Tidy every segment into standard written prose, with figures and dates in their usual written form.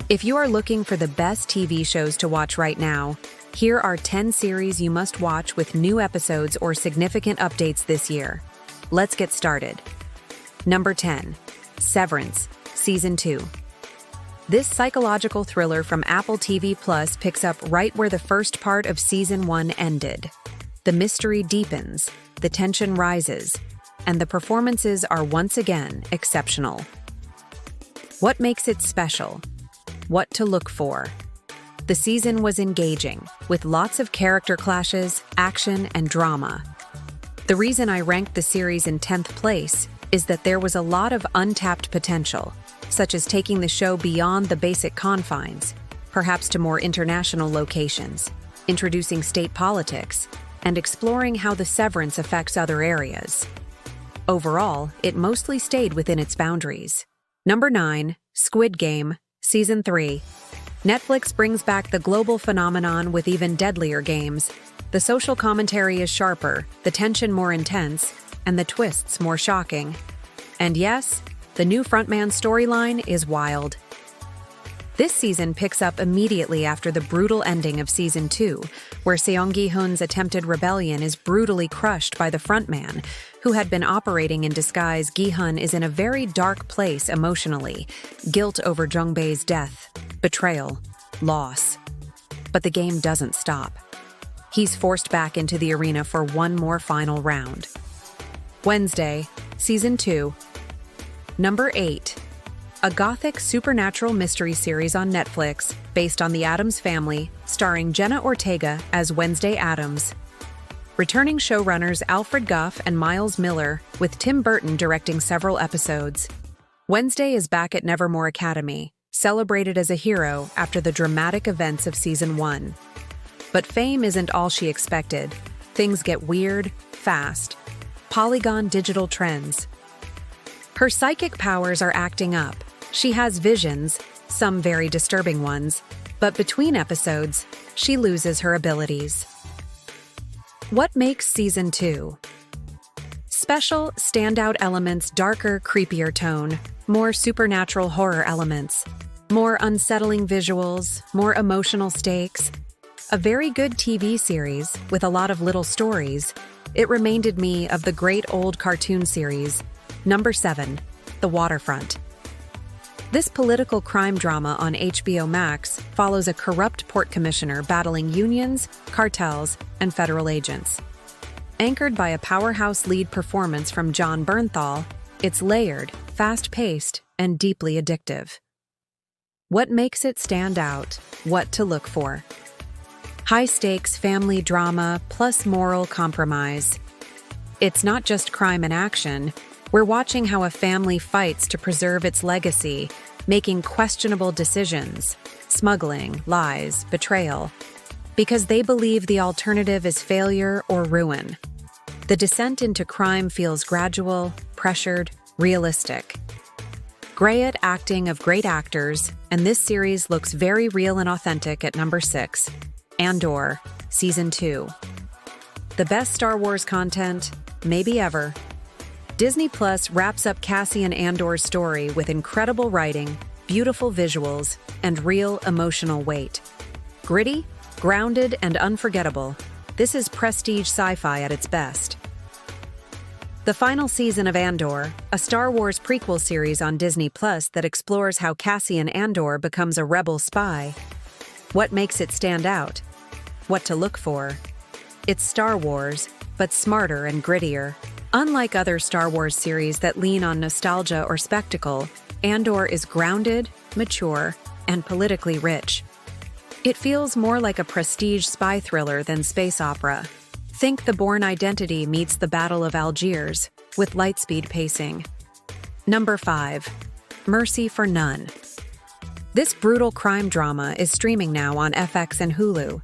If you are looking for the best TV shows to watch right now, here are 10 series you must watch with new episodes or significant updates this year. Let's get started. Number 10. Severance, Season 2. This psychological thriller from Apple TV Plus picks up right where the first part of Season 1 ended. The mystery deepens, the tension rises, and the performances are once again exceptional. What makes it special? What to look for? The season was engaging, with lots of character clashes, action, and drama. The reason I ranked the series in 10th place is that there was a lot of untapped potential, such as taking the show beyond the basic confines, perhaps to more international locations, introducing state politics, and exploring how the severance affects other areas. Overall, it mostly stayed within its boundaries. Number 9. Squid Game, Season 3. Netflix brings back the global phenomenon with even deadlier games. The social commentary is sharper, the tension more intense, and the twists more shocking. And yes, the new frontman storyline is wild. This season picks up immediately after the brutal ending of Season 2, where Seong Gi-hun's attempted rebellion is brutally crushed by the frontman, who had been operating in disguise. Gi-hun is in a very dark place emotionally, guilt over Jung Bae's death, betrayal, loss. But the game doesn't stop. He's forced back into the arena for one more final round. Wednesday, Season 2. Number 8. A gothic supernatural mystery series on Netflix based on the Addams Family, starring Jenna Ortega as Wednesday Addams. Returning showrunners Alfred Gough and Miles Miller, with Tim Burton directing several episodes. Wednesday is back at Nevermore Academy, celebrated as a hero after the dramatic events of Season 1. But fame isn't all she expected. Things get weird, fast. Polygon digital trends. Her psychic powers are acting up. She has visions, some very disturbing ones, but between episodes, she loses her abilities. What makes Season 2? Special, standout elements, darker, creepier tone, more supernatural horror elements, more unsettling visuals, more emotional stakes. A very good TV series with a lot of little stories. It reminded me of the great old cartoon series. Number 7. The Waterfront. This political crime drama on HBO Max follows a corrupt port commissioner battling unions, cartels, and federal agents. Anchored by a powerhouse lead performance from Jon Bernthal, it's layered, fast-paced, and deeply addictive. What makes it stand out? What to look for? High-stakes family drama plus moral compromise. It's not just crime and action. We're watching how a family fights to preserve its legacy, making questionable decisions, smuggling, lies, betrayal, because they believe the alternative is failure or ruin. The descent into crime feels gradual, pressured, realistic. Great acting of great actors, and this series looks very real and authentic at number 6. Andor, Season 2. The best Star Wars content, maybe ever. Disney Plus wraps up Cassian Andor's story with incredible writing, beautiful visuals, and real emotional weight. Gritty, grounded, and unforgettable, this is prestige sci-fi at its best. The final season of Andor, a Star Wars prequel series on Disney Plus that explores how Cassian Andor becomes a rebel spy. What makes it stand out? What to look for? It's Star Wars, but smarter and grittier. Unlike other Star Wars series that lean on nostalgia or spectacle, Andor is grounded, mature, and politically rich. It feels more like a prestige spy thriller than space opera. Think The Bourne Identity meets The Battle of Algiers, with lightspeed pacing. Number 5. Mercy for None. This brutal crime drama is streaming now on FX and Hulu.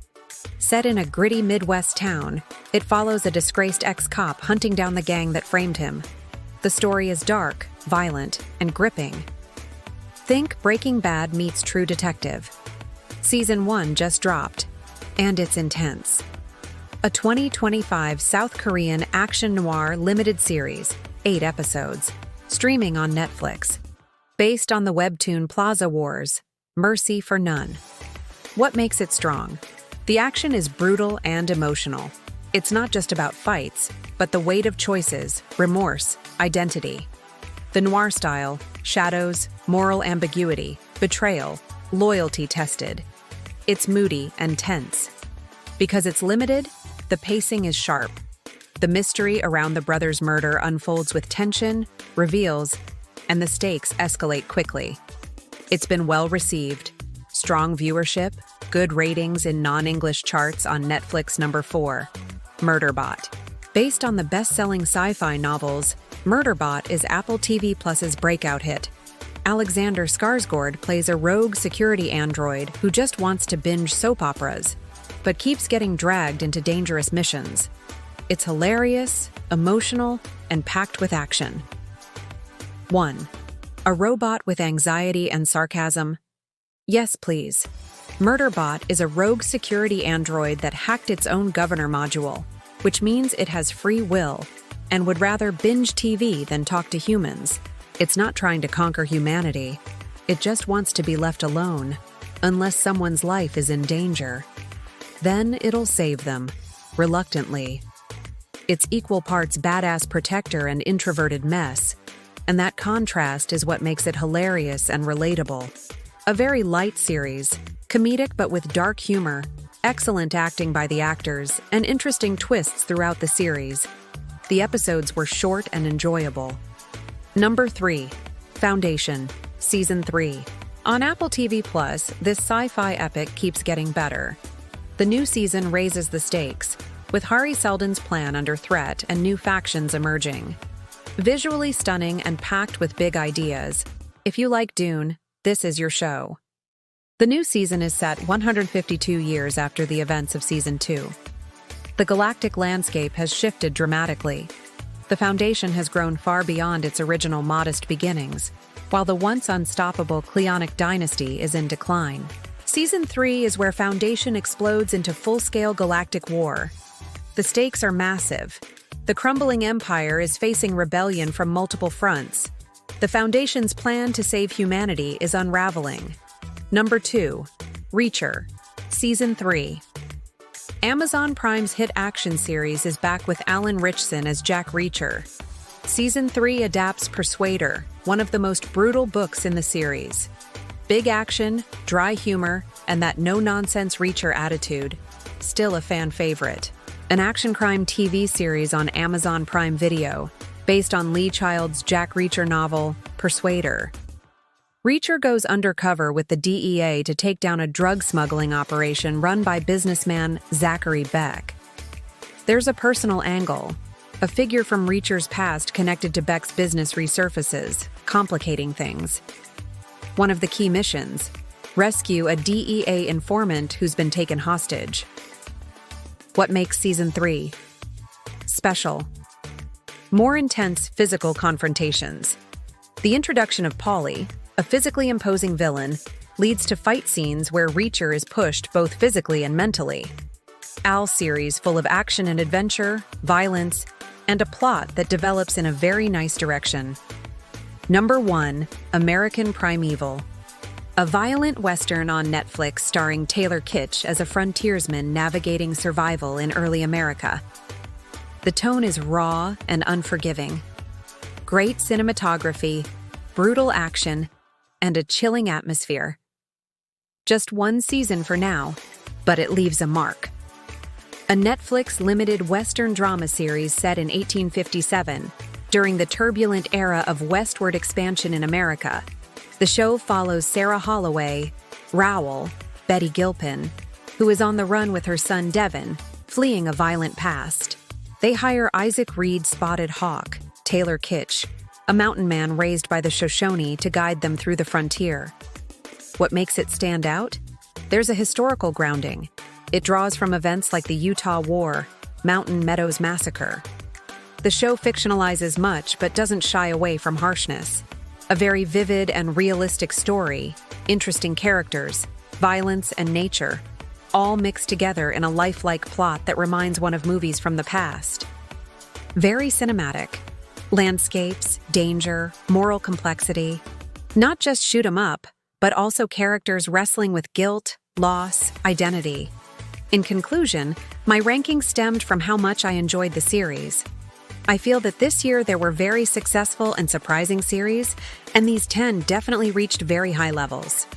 Set in a gritty Midwest town, it follows a disgraced ex-cop hunting down the gang that framed him. The story is dark, violent, and gripping. Think Breaking Bad meets True Detective. Season 1 just dropped, and it's intense. A 2025 South Korean action noir limited series, 8 episodes, streaming on Netflix. Based on the webtoon Plaza Wars, Mercy for None. What makes it strong? The action is brutal and emotional. It's not just about fights, but the weight of choices, remorse, identity. The noir style, shadows, moral ambiguity, betrayal, loyalty tested. It's moody and tense. Because it's limited, the pacing is sharp. The mystery around the brothers' murder unfolds with tension, reveals, and the stakes escalate quickly. It's been well received. Strong viewership, good ratings in non-English charts on Netflix. Number 4, Murderbot. Based on the best-selling sci-fi novels, Murderbot is Apple TV Plus's breakout hit. Alexander Skarsgård plays a rogue security android who just wants to binge soap operas, but keeps getting dragged into dangerous missions. It's hilarious, emotional, and packed with action. 1. A robot with anxiety and sarcasm? Yes, please. Murderbot is a rogue security android that hacked its own governor module, which means it has free will and would rather binge TV than talk to humans. It's not trying to conquer humanity. It just wants to be left alone, unless someone's life is in danger. Then it'll save them, reluctantly. It's equal parts badass protector and introverted mess, and that contrast is what makes it hilarious and relatable. A very light series, comedic but with dark humor, excellent acting by the actors, and interesting twists throughout the series. The episodes were short and enjoyable. Number 3, Foundation, Season 3. On Apple TV Plus, this sci-fi epic keeps getting better. The new season raises the stakes, with Hari Seldon's plan under threat and new factions emerging. Visually stunning and packed with big ideas. If you like Dune, this is your show. The new season is set 152 years after the events of Season 2. The galactic landscape has shifted dramatically. The Foundation has grown far beyond its original modest beginnings, while the once unstoppable Cleonic dynasty is in decline. Season 3 is where Foundation explodes into full-scale galactic war. The stakes are massive. The crumbling empire is facing rebellion from multiple fronts. The Foundation's plan to save humanity is unraveling. Number 2, Reacher, Season 3. Amazon Prime's hit action series is back with Alan Ritchson as Jack Reacher. Season 3 adapts Persuader, one of the most brutal books in the series. Big action, dry humor, and that no-nonsense Reacher attitude. Still a fan favorite. An action crime TV series on Amazon Prime Video, based on Lee Child's Jack Reacher novel, Persuader. Reacher goes undercover with the DEA to take down a drug smuggling operation run by businessman Zachary Beck. There's a personal angle. A figure from Reacher's past connected to Beck's business resurfaces, complicating things. One of the key missions: rescue a DEA informant who's been taken hostage. What makes Season 3 special? More intense physical confrontations. The introduction of Paulie, a physically imposing villain, leads to fight scenes where Reacher is pushed both physically and mentally. Al series full of action and adventure, violence, and a plot that develops in a very nice direction. Number 1, American Primeval. A violent Western on Netflix starring Taylor Kitsch as a frontiersman navigating survival in early America. The tone is raw and unforgiving. Great cinematography, brutal action, and a chilling atmosphere. Just one season for now, but it leaves a mark. A Netflix limited Western drama series set in 1857, during the turbulent era of westward expansion in America. The show follows Sarah Holloway, Rowell, Betty Gilpin, who is on the run with her son Devin, fleeing a violent past. They hire Isaac Reed Spotted Hawk, Taylor Kitsch, a mountain man raised by the Shoshone, to guide them through the frontier. What makes it stand out? There's a historical grounding. It draws from events like the Utah War, Mountain Meadows Massacre. The show fictionalizes much but doesn't shy away from harshness. A very vivid and realistic story, interesting characters, violence, and nature, all mixed together in a lifelike plot that reminds one of movies from the past. Very cinematic. Landscapes, danger, moral complexity. Not just shoot 'em up, but also characters wrestling with guilt, loss, identity. In conclusion, my ranking stemmed from how much I enjoyed the series. I feel that this year there were very successful and surprising series, and these 10 definitely reached very high levels.